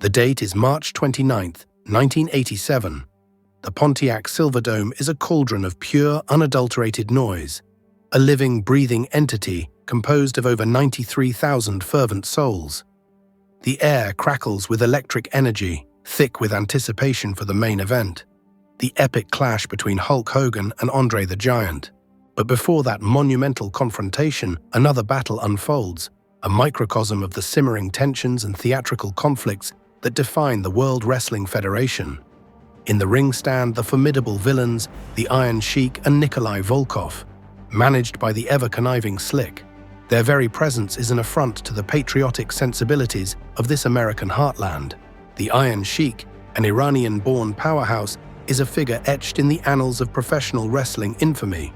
The date is March 29, 1987. The Pontiac Silverdome is a cauldron of pure, unadulterated noise, a living, breathing entity composed of over 93,000 fervent souls. The air crackles with electric energy, thick with anticipation for the main event, the epic clash between Hulk Hogan and Andre the Giant. But before that monumental confrontation, another battle unfolds, a microcosm of the simmering tensions and theatrical conflicts that define the World Wrestling Federation. In the ring stand the formidable villains, the Iron Sheik and Nikolai Volkoff, managed by the ever-conniving Slick. Their very presence is an affront to the patriotic sensibilities of this American heartland. The Iron Sheik, an Iranian-born powerhouse, is a figure etched in the annals of professional wrestling infamy.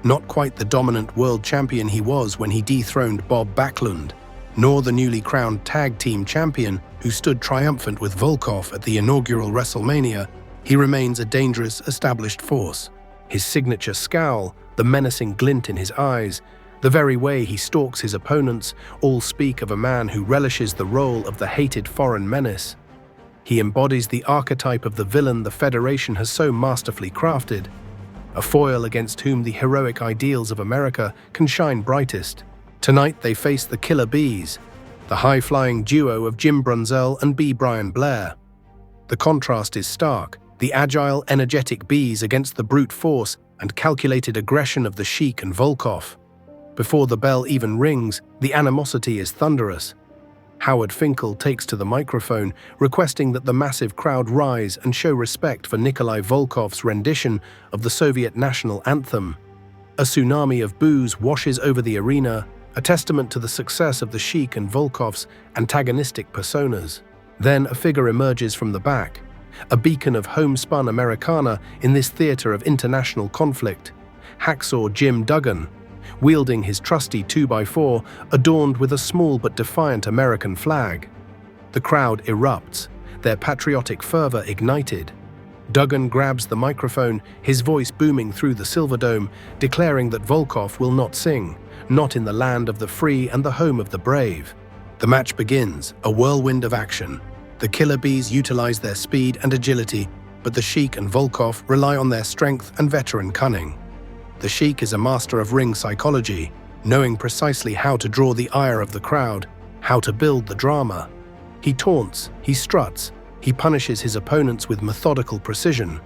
Not quite the dominant world champion he was when he dethroned Bob Backlund, nor the newly crowned tag team champion who stood triumphant with Volkoff at the inaugural WrestleMania, he remains a dangerous, established force. His signature scowl, the menacing glint in his eyes, the very way he stalks his opponents, all speak of a man who relishes the role of the hated foreign menace. He embodies the archetype of the villain the Federation has so masterfully crafted, a foil against whom the heroic ideals of America can shine brightest. Tonight they face the Killer Bees, the high-flying duo of Jim Brunzell and B. Brian Blair. The contrast is stark, the agile, energetic Bees against the brute force and calculated aggression of the Sheik and Volkoff. Before the bell even rings, the animosity is thunderous. Howard Finkel takes to the microphone, requesting that the massive crowd rise and show respect for Nikolai Volkoff's rendition of the Soviet national anthem. A tsunami of boos washes over the arena, a testament to the success of the Sheik and Volkoff's antagonistic personas. Then a figure emerges from the back, a beacon of homespun Americana in this theater of international conflict. Hacksaw Jim Duggan, wielding his trusty 2x4 adorned with a small but defiant American flag. The crowd erupts, their patriotic fervor ignited. Duggan grabs the microphone, his voice booming through the Silverdome, declaring that Volkoff will not sing, not in the land of the free and the home of the brave. The match begins, a whirlwind of action. The Killer Bees utilize their speed and agility, but the Sheik and Volkoff rely on their strength and veteran cunning. The Sheik is a master of ring psychology, knowing precisely how to draw the ire of the crowd, how to build the drama. He taunts, he struts, he punishes his opponents with methodical precision.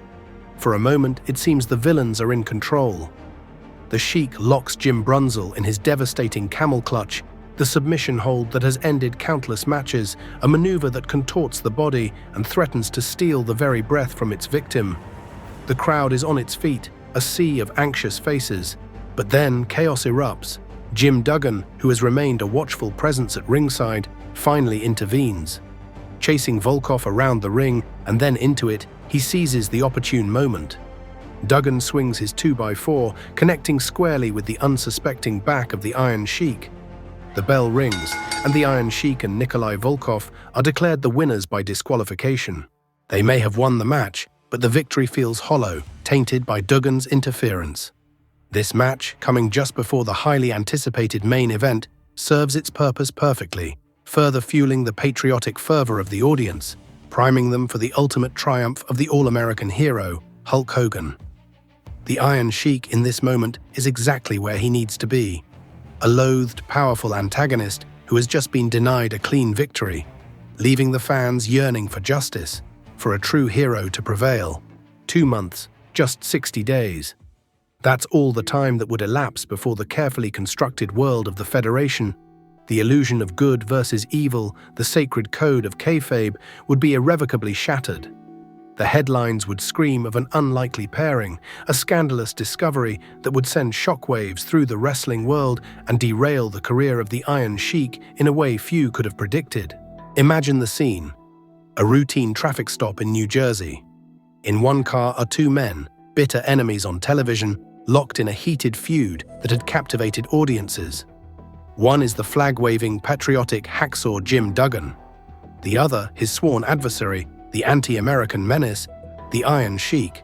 For a moment, it seems the villains are in control. The Sheik locks Jim Brunzell in his devastating camel clutch, the submission hold that has ended countless matches, a maneuver that contorts the body and threatens to steal the very breath from its victim. The crowd is on its feet, a sea of anxious faces. But then chaos erupts. Jim Duggan, who has remained a watchful presence at ringside, finally intervenes. Chasing Volkoff around the ring and then into it, he seizes the opportune moment. Duggan swings his 2x4, connecting squarely with the unsuspecting back of the Iron Sheik. The bell rings, and the Iron Sheik and Nikolai Volkoff are declared the winners by disqualification. They may have won the match, but the victory feels hollow, tainted by Duggan's interference. This match, coming just before the highly anticipated main event, serves its purpose perfectly, further fueling the patriotic fervor of the audience, priming them for the ultimate triumph of the all-American hero, Hulk Hogan. The Iron Sheik in this moment is exactly where he needs to be, a loathed, powerful antagonist who has just been denied a clean victory, leaving the fans yearning for justice, for a true hero to prevail. 2 months, just 60 days. That's all the time that would elapse before the carefully constructed world of the Federation, the illusion of good versus evil, the sacred code of Kayfabe, would be irrevocably shattered. The headlines would scream of an unlikely pairing, a scandalous discovery that would send shockwaves through the wrestling world and derail the career of the Iron Sheik in a way few could have predicted. Imagine the scene. A routine traffic stop in New Jersey. In one car are 2 men, bitter enemies on television, locked in a heated feud that had captivated audiences. One is the flag-waving, patriotic hacksaw Jim Duggan. The other, his sworn adversary, the anti-American menace, the Iron Sheik.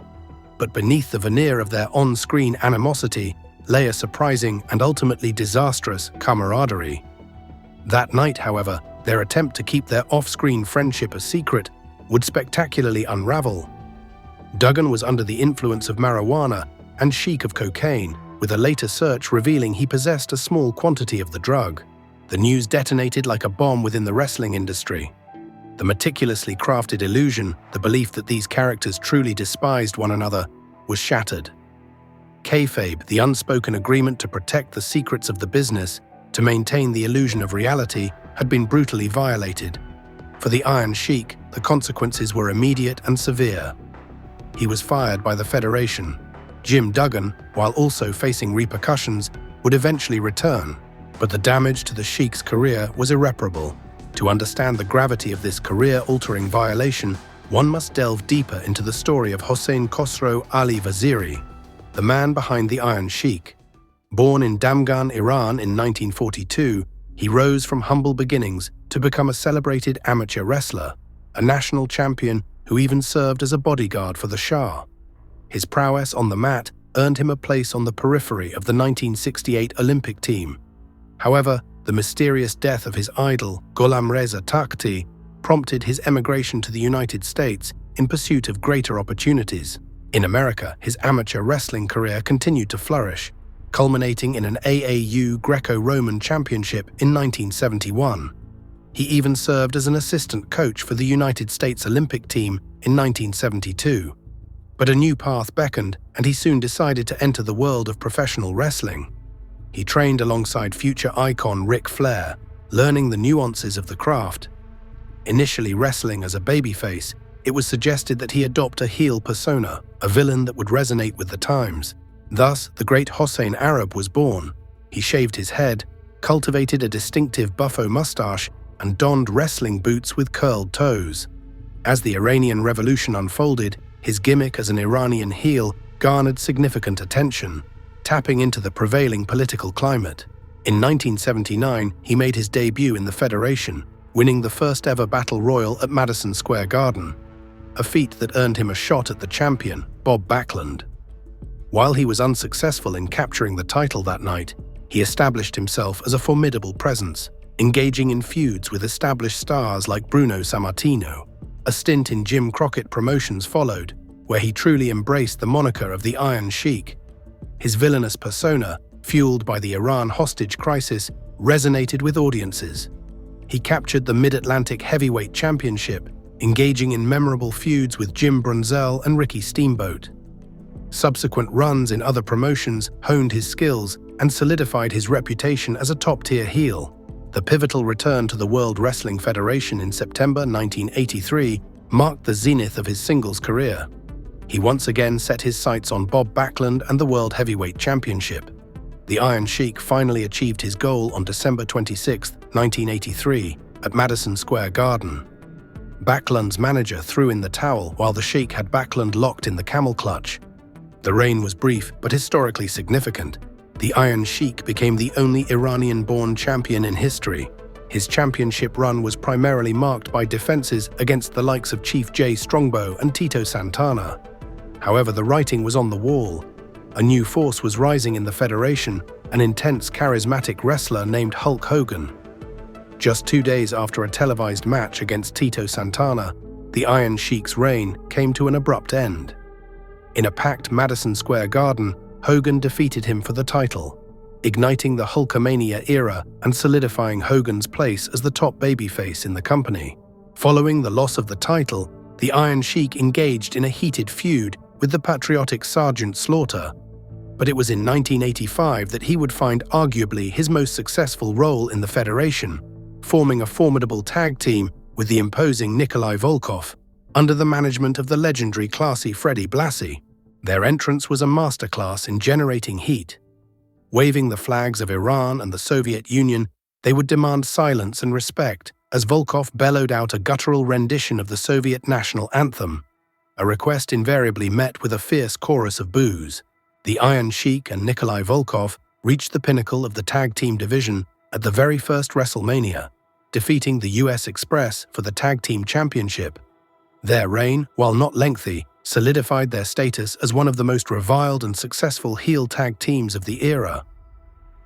But beneath the veneer of their on-screen animosity lay a surprising and ultimately disastrous camaraderie. That night, however, their attempt to keep their off-screen friendship a secret would spectacularly unravel. Duggan was under the influence of marijuana and Sheik of cocaine, with a later search revealing he possessed a small quantity of the drug. The news detonated like a bomb within the wrestling industry. The meticulously crafted illusion, the belief that these characters truly despised one another, was shattered. Kayfabe, the unspoken agreement to protect the secrets of the business, to maintain the illusion of reality, had been brutally violated. For the Iron Sheik, the consequences were immediate and severe. He was fired by the Federation. Jim Duggan, while also facing repercussions, would eventually return, but the damage to the Sheik's career was irreparable. To understand the gravity of this career-altering violation, one must delve deeper into the story of Hossein Khosrow Ali Vaziri, the man behind the Iron Sheik. Born in Damghan, Iran in 1942, he rose from humble beginnings to become a celebrated amateur wrestler, a national champion who even served as a bodyguard for the Shah. His prowess on the mat earned him a place on the periphery of the 1968 Olympic team. However, the mysterious death of his idol, Gholam Reza Takhti, prompted his emigration to the United States in pursuit of greater opportunities. In America, his amateur wrestling career continued to flourish, culminating in an AAU Greco-Roman Championship in 1971. He even served as an assistant coach for the United States Olympic team in 1972. But a new path beckoned, and he soon decided to enter the world of professional wrestling. He trained alongside future icon Ric Flair, learning the nuances of the craft. Initially wrestling as a babyface, it was suggested that he adopt a heel persona, a villain that would resonate with the times. Thus, the great Hossein Arab was born. He shaved his head, cultivated a distinctive buffo mustache, and donned wrestling boots with curled toes. As the Iranian Revolution unfolded, his gimmick as an Iranian heel garnered significant attention, tapping into the prevailing political climate. In 1979, he made his debut in the Federation, winning the first-ever Battle Royal at Madison Square Garden, a feat that earned him a shot at the champion, Bob Backlund. While he was unsuccessful in capturing the title that night, he established himself as a formidable presence, engaging in feuds with established stars like Bruno Sammartino. A stint in Jim Crockett Promotions followed, where he truly embraced the moniker of the Iron Sheik. His villainous persona, fueled by the Iran hostage crisis, resonated with audiences. He captured the Mid-Atlantic Heavyweight Championship, engaging in memorable feuds with Jim Brunzell and Ricky Steamboat. Subsequent runs in other promotions honed his skills and solidified his reputation as a top-tier heel. The pivotal return to the World Wrestling Federation in September 1983 marked the zenith of his singles career. He once again set his sights on Bob Backlund and the World Heavyweight Championship. The Iron Sheik finally achieved his goal on December 26, 1983, at Madison Square Garden. Backlund's manager threw in the towel while the Sheik had Backlund locked in the camel clutch. The reign was brief but historically significant. The Iron Sheik became the only Iranian-born champion in history. His championship run was primarily marked by defenses against the likes of Chief Jay Strongbow and Tito Santana. However, the writing was on the wall. A new force was rising in the Federation, an intense, charismatic wrestler named Hulk Hogan. Just 2 days after a televised match against Tito Santana, the Iron Sheik's reign came to an abrupt end. In a packed Madison Square Garden, Hogan defeated him for the title, igniting the Hulkamania era and solidifying Hogan's place as the top babyface in the company. Following the loss of the title, the Iron Sheik engaged in a heated feud with the patriotic Sergeant Slaughter. But it was in 1985 that he would find arguably his most successful role in the Federation, forming a formidable tag team with the imposing Nikolai Volkoff, under the management of the legendary classy Freddie Blassie. Their entrance was a masterclass in generating heat. Waving the flags of Iran and the Soviet Union, they would demand silence and respect as Volkoff bellowed out a guttural rendition of the Soviet national anthem, a request invariably met with a fierce chorus of boos. The Iron Sheik and Nikolai Volkoff reached the pinnacle of the tag team division at the very first WrestleMania, defeating the US Express for the tag team championship. Their reign, while not lengthy, solidified their status as one of the most reviled and successful heel tag teams of the era.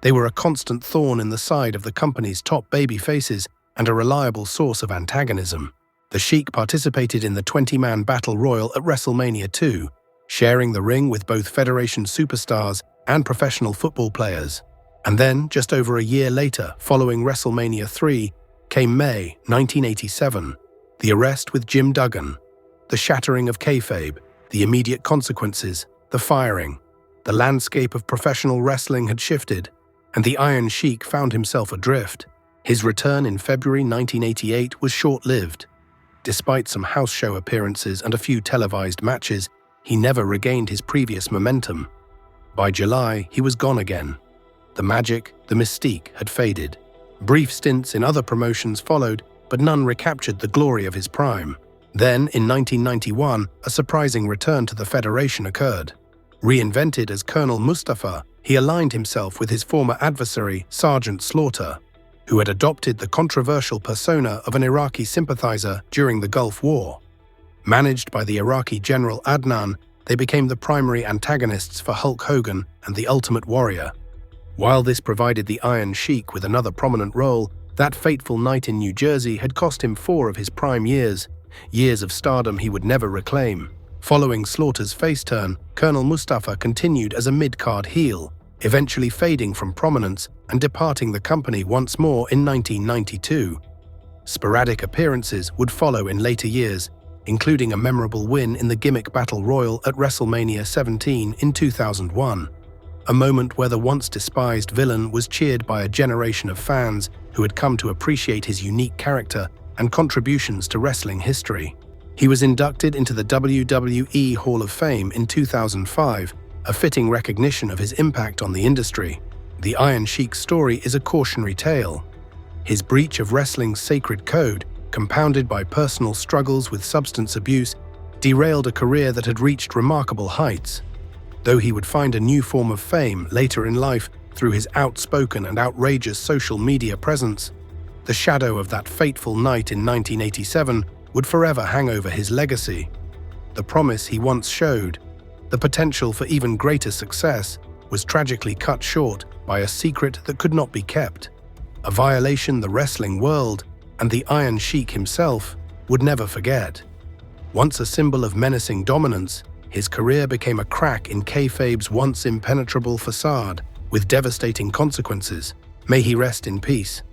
They were a constant thorn in the side of the company's top baby faces and a reliable source of antagonism. The Sheik participated in the 20-man Battle Royal at WrestleMania II, sharing the ring with both Federation superstars and professional football players. And then, just over a year later, following WrestleMania III, came May 1987, the arrest with Jim Duggan, the shattering of Kayfabe, the immediate consequences, the firing. The landscape of professional wrestling had shifted, and the Iron Sheik found himself adrift. His return in February 1988 was short-lived. Despite some house show appearances and a few televised matches, he never regained his previous momentum. By July, he was gone again. The magic, the mystique had faded. Brief stints in other promotions followed, but none recaptured the glory of his prime. Then, in 1991, a surprising return to the Federation occurred. Reinvented as Colonel Mustafa, he aligned himself with his former adversary, Sergeant Slaughter, who had adopted the controversial persona of an Iraqi sympathizer during the Gulf War. Managed by the Iraqi General Adnan, they became the primary antagonists for Hulk Hogan and the Ultimate Warrior. While this provided the Iron Sheik with another prominent role, that fateful night in New Jersey had cost him 4 of his prime years of stardom he would never reclaim. Following Slaughter's face turn, Colonel Mustafa continued as a mid-card heel, eventually fading from prominence and departing the company once more in 1992. Sporadic appearances would follow in later years, including a memorable win in the gimmick Battle Royal at WrestleMania 17 in 2001, a moment where the once despised villain was cheered by a generation of fans who had come to appreciate his unique character and contributions to wrestling history. He was inducted into the WWE Hall of Fame in 2005, a fitting recognition of his impact on the industry. The Iron Sheik's story is a cautionary tale. His breach of wrestling's sacred code, compounded by personal struggles with substance abuse, derailed a career that had reached remarkable heights. Though he would find a new form of fame later in life through his outspoken and outrageous social media presence, the shadow of that fateful night in 1987 would forever hang over his legacy. The promise he once showed, the potential for even greater success, was tragically cut short by a secret that could not be kept, a violation the wrestling world and the Iron Sheik himself would never forget. Once a symbol of menacing dominance, his career became a crack in Kayfabe's once impenetrable facade, with devastating consequences. May he rest in peace.